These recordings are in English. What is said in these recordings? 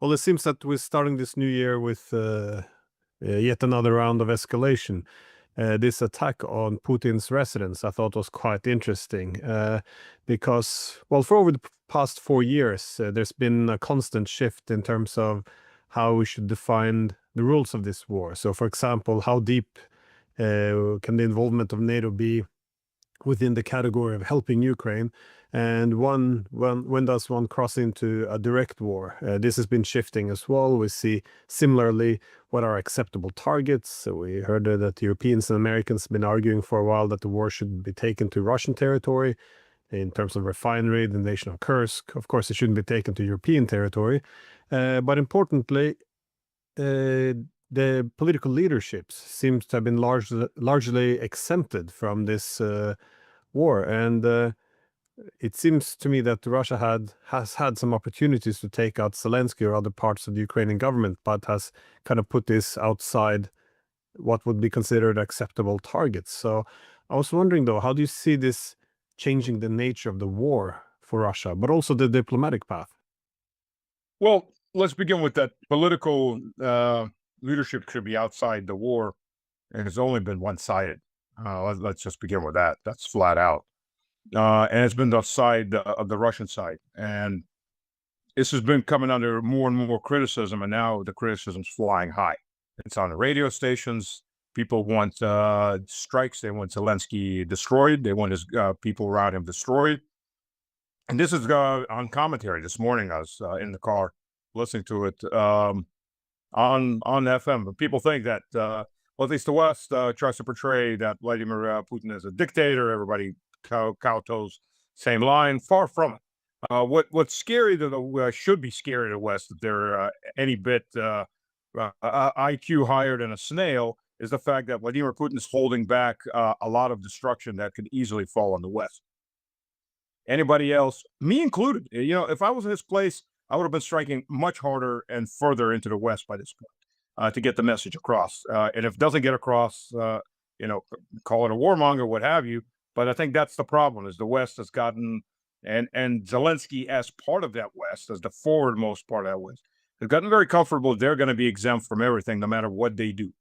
Well, it seems that we're starting this new year with yet another round of escalation. This attack on Putin's residence, I thought was quite interesting because, well, for over the past 4 years, there's been a constant shift in terms of how we should define the rules of this war. So, for example, how deep can the involvement of NATO be within the category of helping Ukraine, and when does one cross into a direct war? This has been shifting as well. We see similarly what are acceptable targets. So we heard that Europeans and Americans have been arguing for a while that the war should be taken to Russian territory. In terms of refinery, the nation of Kursk, of course, it shouldn't be taken to European territory. But importantly, the political leadership seems to have been largely exempted from this war, and it seems to me that Russia has had some opportunities to take out Zelensky or other parts of the Ukrainian government, but has kind of put this outside what would be considered acceptable targets. So I was wondering, though, how do you see this changing the nature of the war for Russia, but also the diplomatic path? Well, let's begin with that. Political leadership should be outside the war, and it's only been one-sided. Let's just begin with that. That's flat out. And it's been the side of the Russian side. And this has been coming under more and more criticism, and now the criticism's flying high. It's on the radio stations. People want strikes. They want Zelensky destroyed. They want his people around him destroyed. And this is on commentary this morning. I was in the car listening to it on FM. But people think that, well, at least the West tries to portray that Vladimir Putin is a dictator. Everybody kowtows same line. Far from it. What's scary to the should be scary to the West, if they're any bit IQ higher than a snail, is the fact that Vladimir Putin is holding back a lot of destruction that could easily fall on the West. Anybody else, me included, if I was in his place, I would have been striking much harder and further into the West by this point to get the message across. And if it doesn't get across, call it a warmonger, what have you. But I think that's the problem: is the West has gotten, and Zelensky as part of that West, as the forwardmost part of that West, they've gotten very comfortable. They're going to be exempt from everything, no matter what they do.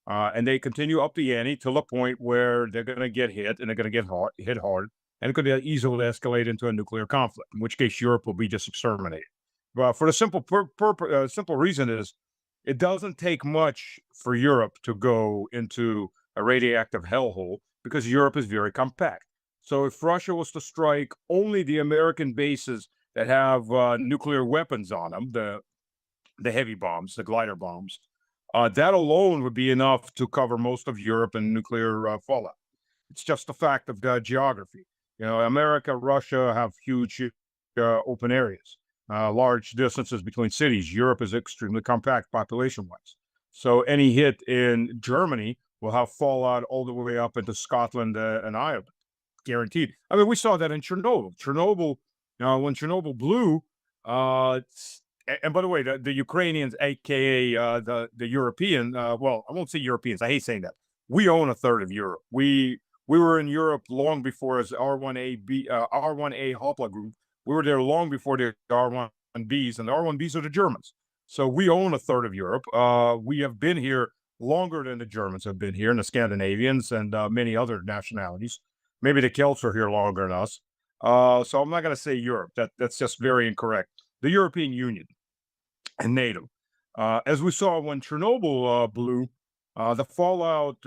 And they continue up the ante to the point where they're going to get hit, and they're going to get hit hard. And it could easily escalate into a nuclear conflict, in which case Europe will be just exterminated. But for the simple reason is, it doesn't take much for Europe to go into a radioactive hellhole, because Europe is very compact. So if Russia was to strike only the American bases that have nuclear weapons on them, the heavy bombs, the glider bombs, that alone would be enough to cover most of Europe in nuclear fallout. It's just a fact of geography. America, Russia have huge open areas, large distances between cities. Europe is extremely compact population-wise. So any hit in Germany will have fallout all the way up into Scotland and Ireland, guaranteed. I mean, we saw that in Chernobyl. When Chernobyl blew, and by the way, the Ukrainians, aka the European, well, I won't say Europeans. I hate saying that. We own a third of Europe. We were in Europe long before as R1A Hopla group. We were there long before the R1Bs, and the R1Bs are the Germans. So we own a third of Europe. We have been here longer than the Germans have been here, and the Scandinavians and many other nationalities. Maybe the Celts are here longer than us. So I'm not going to say Europe. That's just very incorrect. The European Union and NATO. As we saw when Chernobyl blew, the fallout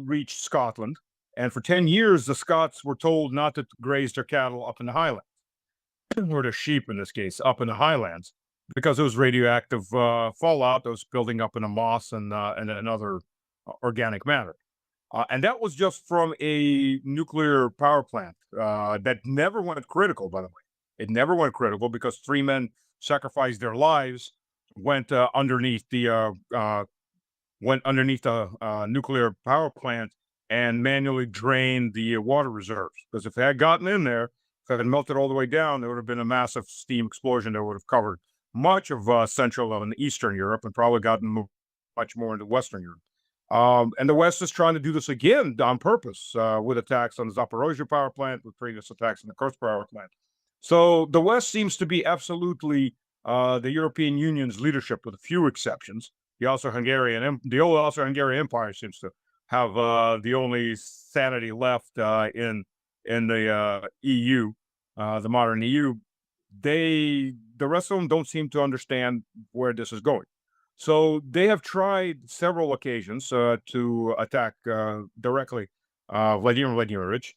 reached Scotland. And for 10 years, the Scots were told not to graze their cattle up in the highlands, or their sheep in this case, up in the highlands, because it was radioactive fallout that was building up in the moss and other organic matter. And that was just from a nuclear power plant that never went critical, by the way. It never went critical because 3 men sacrificed their lives, went underneath the nuclear power plant and manually drained the water reserves. Because if it had gotten in there, if it had melted all the way down, there would have been a massive steam explosion that would have covered much of Central and Eastern Europe, and probably gotten much more into Western Europe. And the West is trying to do this again on purpose with attacks on the Zaporozhye power plant, with previous attacks on the Kursk power plant. So the West seems to be absolutely the European Union's leadership, with a few exceptions. The old Austro-Hungarian Empire seems to have the only sanity left in the EU, the modern EU. The rest of them don't seem to understand where this is going. So they have tried several occasions to attack directly Vladimir Vladimirovich.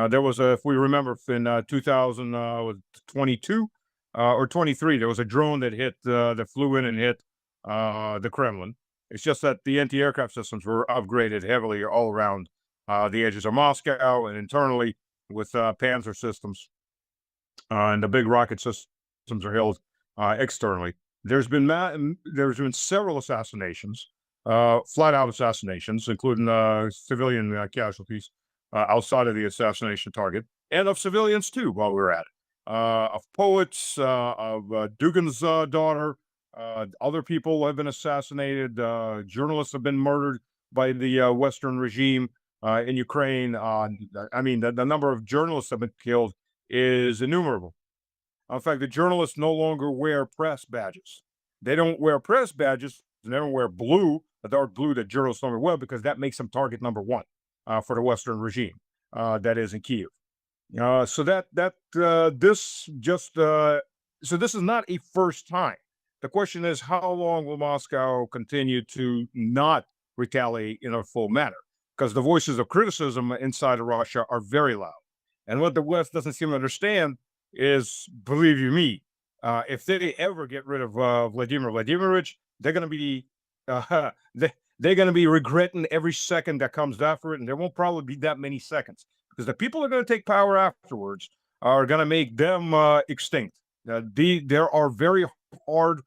There was if we remember, in 2022 or 23, there was a drone that flew in and hit the Kremlin. It's just that the anti-aircraft systems were upgraded heavily all around the edges of Moscow and internally with Panzer systems, and the big rocket systems are held externally. There's been several assassinations, flat out assassinations, including civilian casualties outside of the assassination target, and of civilians too. While we're at it, of poets, of Dugin's daughter, other people have been assassinated. Journalists have been murdered by the Western regime in Ukraine. I mean, the number of journalists that have been killed is innumerable. In fact, the journalists no longer wear press badges. They don't wear press badges. They don't wear blue, the dark blue that journalists normally wear, because that makes them target number one for the Western regime that is in Kiev. So this is not a first time. The question is, how long will Moscow continue to not retaliate in a full manner? Because the voices of criticism inside of Russia are very loud. And what the West doesn't seem to understand is, believe you me, if they ever get rid of Vladimir Vladimirovich, they're going to be they're going to be regretting every second that comes after it, and there won't probably be that many seconds, because the people that are going to take power afterwards are going to make them extinct. There are very hard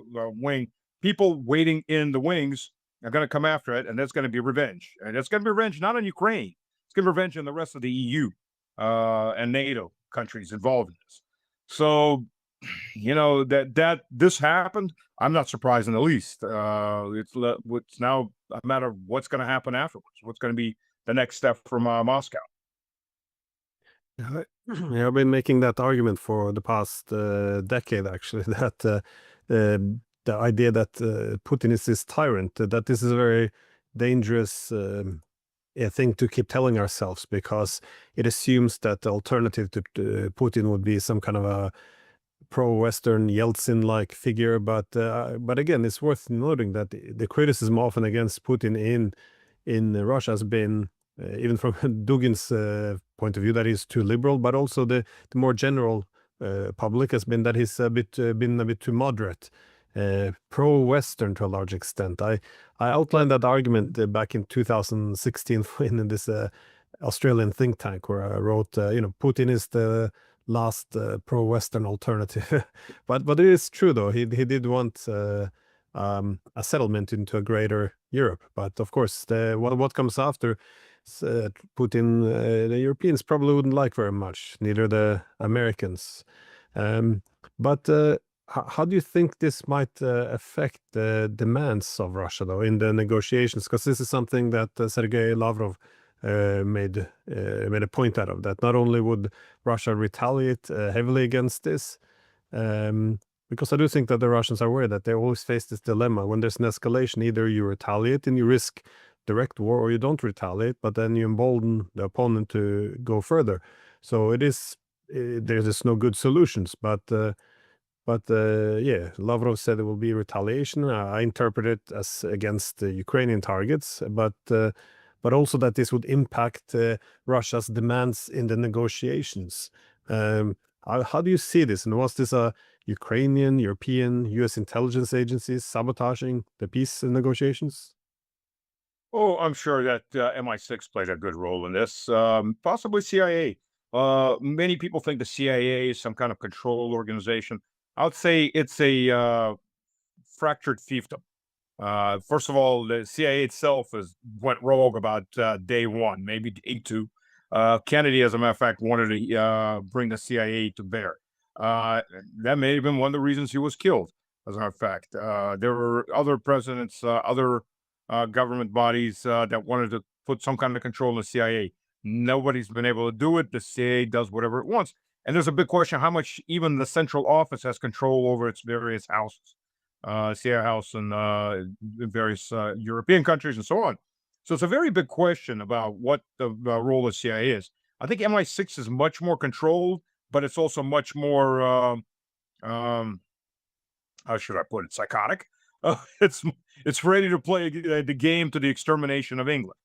wing people waiting in the wings are going to come after it, and that's going to be revenge. And it's going to be revenge not on Ukraine. It's going to be revenge on the rest of the EU and NATO countries involved in this. So, that this happened, I'm not surprised in the least. It's now a matter of what's going to happen afterwards. What's going to be the next step from Moscow? Yeah, I've been making that argument for the past decade, actually, that the idea that Putin is this tyrant, that this is a very dangerous thing to keep telling ourselves, because it assumes that the alternative to Putin would be some kind of a pro-Western Yeltsin-like figure. But again, it's worth noting that the criticism often against Putin in Russia has been, even from Dugin's point of view, that he's too liberal, but also the more general public has been that he's been a bit too moderate, pro-Western to a large extent. I outlined that argument back in 2016 in this Australian think tank, where I wrote, Putin is the last pro-Western alternative. but it is true, though. He did want a settlement into a greater Europe. But of course, what comes after Putin, the Europeans probably wouldn't like very much, neither the Americans. But how do you think this might affect the demands of Russia, though, in the negotiations? Because this is something that Sergei Lavrov made a point out of, that not only would Russia retaliate heavily against this, because I do think that the Russians are aware that they always face this dilemma. When there's an escalation, either you retaliate and you risk direct war, or you don't retaliate, but then you embolden the opponent to go further. So there's no good solutions. But Lavrov said it will be retaliation. I interpret it as against the Ukrainian targets, but also that this would impact Russia's demands in the negotiations. How do you see this? And was this a Ukrainian, European, U.S. intelligence agencies sabotaging the peace negotiations? Oh, I'm sure that MI6 played a good role in this, possibly CIA. Many people think the CIA is some kind of control organization. I would say it's a fractured fiefdom. First of all, the CIA itself went rogue about day one, maybe day two. Kennedy, as a matter of fact, wanted to bring the CIA to bear. That may have been one of the reasons he was killed, as a matter of fact. There were other presidents, other government bodies that wanted to put some kind of control in the CIA. Nobody's been able to do it. The CIA does whatever it wants. And there's a big question how much even the central office has control over its various houses, CIA House and various European countries and so on. So it's a very big question about what the role of CIA is. I think MI6 is much more controlled, but it's also much more, um, how should I put it, psychotic. It's ready to play the game to the extermination of England.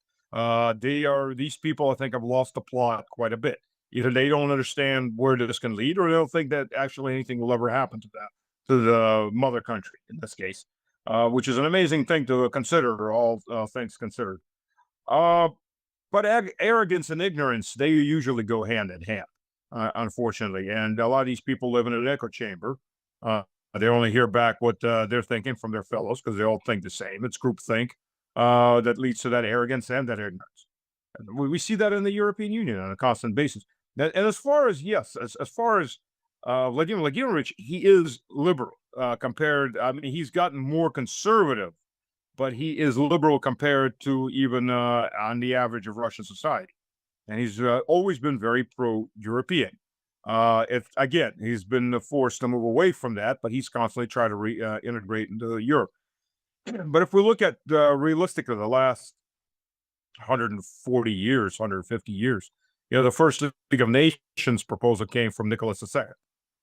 These people, I think, have lost the plot quite a bit. Either they don't understand where this can lead, or they don't think that actually anything will ever happen to them, to the mother country in this case, which is an amazing thing to consider, all things considered. Uh, but arrogance and ignorance, they usually go hand in hand, unfortunately. And a lot of these people live in an echo chamber. Uh, they only hear back what they're thinking from their fellows because they all think the same. It's groupthink that leads to that arrogance and that ignorance. And we see that in the European Union on a constant basis. And as far as, yes, as far as Vladimir Vladimirovich, he is liberal compared. I mean, he's gotten more conservative, but he is liberal compared to even on the average of Russian society. And he's always been very pro-European. If again, he's been forced to move away from that, but he's constantly trying to integrate into Europe. But if we look at realistically the last 140 years, 150 years, the first League of Nations proposal came from Nicholas II,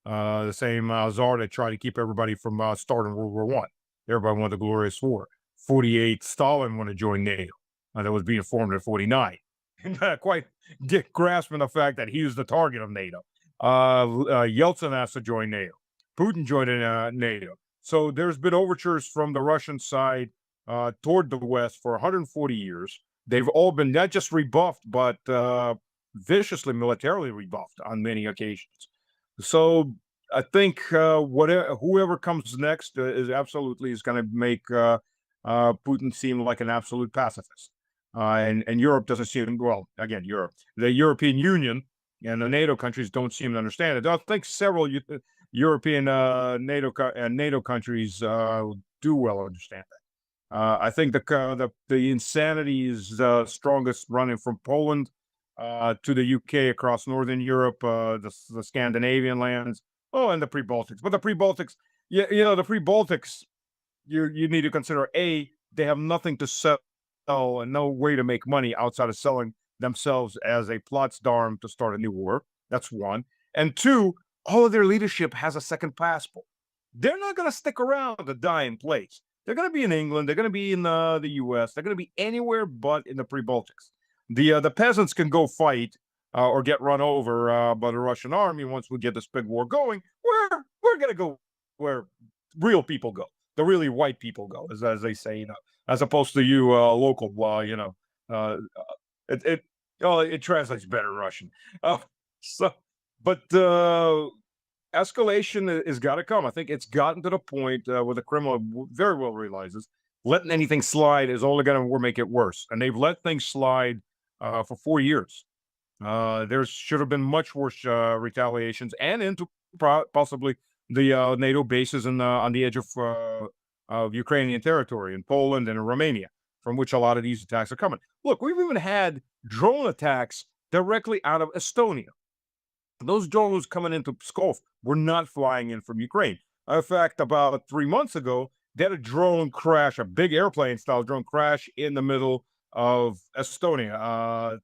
the same czar that tried to keep everybody from starting World War I. Everybody wanted the glorious war. 48, Stalin wanted to join NATO. That was being formed in 49. Quite grasping the fact that he was the target of NATO. Yeltsin asked to join NATO. Putin joined NATO. So there's been overtures from the Russian side toward the West for 140 years. They've all been not just rebuffed, but viciously militarily rebuffed on many occasions. So I think whoever comes next is going to make Putin seem like an absolute pacifist. And Europe doesn't seem, well, again, Europe, the European Union and the NATO countries don't seem to understand it. I think several European NATO countries do well understand that. I think the insanity is strongest running from Poland to the UK across Northern Europe, the Scandinavian lands, and the pre-Baltics. But the pre-Baltics, the pre-Baltics, you need to consider they have nothing to sell and no way to make money outside of selling themselves as a Platzdarm to start a new war. That's one. And two, all of their leadership has a second passport. They're not going to stick around to die in place. They're going to be in England. They're going to be in the U.S. They're going to be anywhere but in the pre-Baltics. The peasants can go fight or get run over by the Russian army once we get this big war going. We're going to go where real people go. The really white people go, as they say, as opposed to you local. It translates better Russian. But escalation has got to come. I think it's gotten to the point where the Kremlin very well realizes letting anything slide is only going to make it worse. And they've let things slide for 4 years. There should have been much worse retaliations and into possibly the NATO bases on the edge of Ukrainian territory in Poland and in Romania, from which a lot of these attacks are coming. Look, we've even had drone attacks directly out of Estonia. Those drones coming into Pskov were not flying in from Ukraine. In fact, about 3 months ago, they had a drone crash, a big airplane-style drone crash in the middle of Estonia.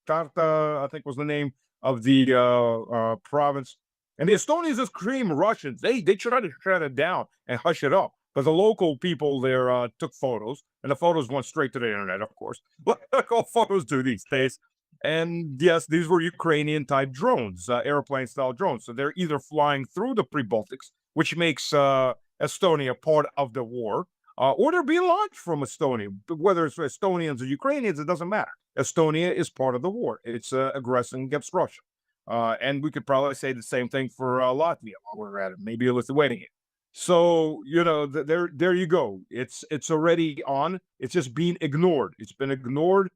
Tarta, I think was the name of the province. And the Estonians just scream Russians. They try to shut it down and hush it up. But the local people there took photos, and the photos went straight to the internet, of course, like all photos do these days. And yes, these were Ukrainian-type drones, airplane-style drones. So they're either flying through the pre-Baltics, which makes Estonia part of the war, or they're being launched from Estonia. Whether it's Estonians or Ukrainians, it doesn't matter. Estonia is part of the war. It's aggressing against Russia. And we could probably say the same thing for Latvia while we're at it, maybe Lithuania. So, there you go. It's already on. It's just being ignored. It's been ignored,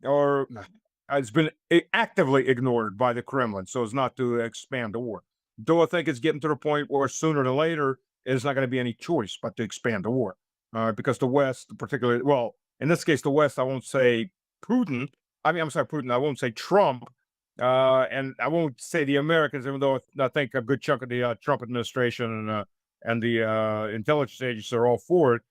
or it's been actively ignored by the Kremlin so as not to expand the war. Though I think it's getting to the point where sooner or later, there's not going to be any choice but to expand the war. Because the West, particularly, well, in this case, the West, I won't say Putin. I'm sorry, Putin. I won't say Trump. And I won't say the Americans, even though I think a good chunk of the Trump administration and the intelligence agencies are all for it.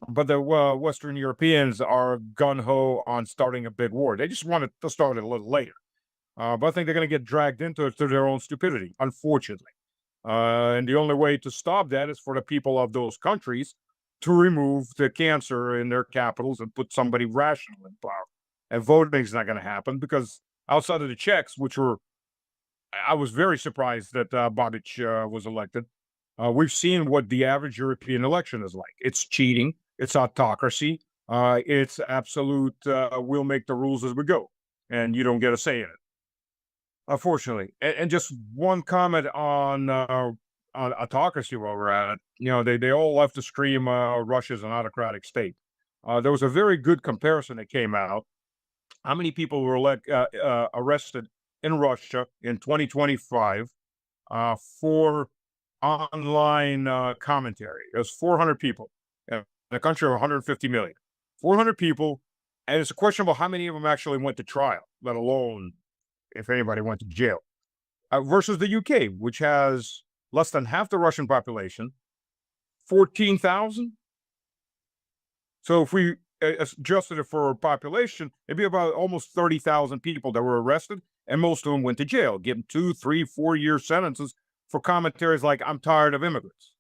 But the Western Europeans are gun ho on starting a big war. They just wanted to start it a little later. But I think they're going to get dragged into it through their own stupidity, unfortunately. And the only way to stop that is for the people of those countries to remove the cancer in their capitals and put somebody rational in power. And voting is not going to happen because outside of the Czechs, which were, I was very surprised that Babic was elected. We've seen what the average European election is like. It's cheating. It's autocracy. It's absolute. We'll make the rules as we go, and you don't get a say in it. Unfortunately, and just one comment on autocracy while we're at it. You know, they all love to scream Russia's an autocratic state. There was a very good comparison that came out. How many people were arrested in Russia in 2025 for online commentary? It was 400 people in a country of 150 million. 400 people, and it's a question about how many of them actually went to trial, let alone if anybody went to jail. Versus the UK, which has less than half the Russian population, 14,000. So if we adjusted it for population, it'd be about almost 30,000 people that were arrested, and most of them went to jail, given 2, 3, 4 year sentences for commentaries like "I'm tired of immigrants."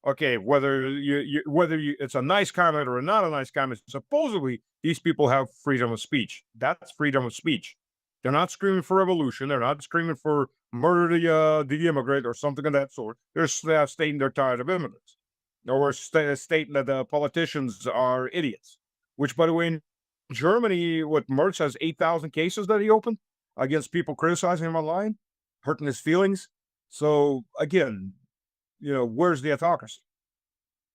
Okay, whether it's a nice comment or not a nice comment, supposedly these people have freedom of speech. That's freedom of speech. They're not screaming for revolution. They're not screaming for murder the immigrant or something of that sort. They're stating they're tired of immigrants, or stating that the politicians are idiots. Which, by the way, in Germany, what Merz has 8,000 cases that he opened against people criticizing him online, hurting his feelings. So again, where's the autocracy?